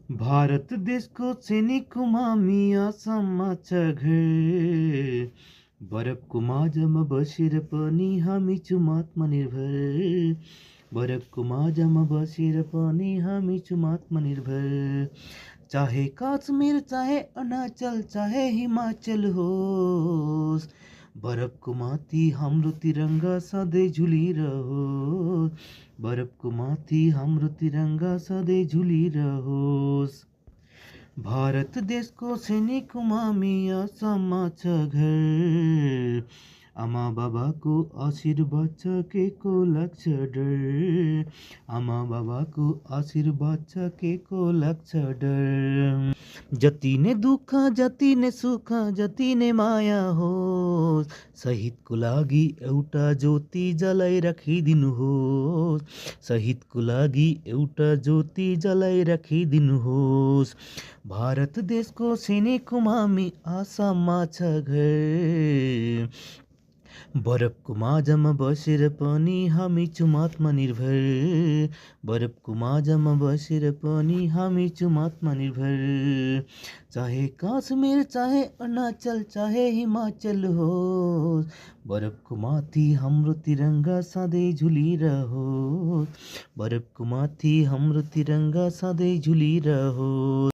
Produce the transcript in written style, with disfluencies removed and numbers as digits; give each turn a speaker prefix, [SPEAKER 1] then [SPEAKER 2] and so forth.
[SPEAKER 1] भारत देशको चेनीको मामी आसाममा छ घर। बरफको माझमा बसेर पनि हामी छौँ आत्मनिर्भर। बरफको माझमा बसेर पनि हामी छौँ आत्मनिर्भर। चाहे काश्मीर चाहे अरुणाचल चाहे हिमाचल होस्, बरफको माथि हाम्रो तिरङ्गा सधैँ झुलिरहोस्। बरफको माथि हाम्रो तिरङ्गा सधैँ झुलिरहोस्। भारत देशको सैनिकको मामी आसाममा छ घर। आमा बाबाको आशीर्वाद छ के को लाग्छ डर। आमा बाबाको आशीर्वाद छ के को लाग्छ डर। जति नै दुःख जति नै सुख जति नै माया होस्, शहीदको लागि एउटा ज्योति जलाई राखिदिनुहोस्। शहीदको लागि एउटा ज्योति जलाई राखिदिनुहोस्। भारत देशको सैनिकको मामी आसाममा छ घर। बरफको माझमा बसेर पनि हामी छौँ आत्मनिर्भर। बरफको माझमा बसेर पनि हामी छौँ आत्मनिर्भर। चाहे काश्मीर चाहे अरुणाचल चाहे हिमाचल होस्, बरफको माथि हाम्रो तिरङ्गा सधैँ झुलिरहोस्। बरफको माथि हाम्रो तिरङ्गा सधैँ झुलिरहोस्।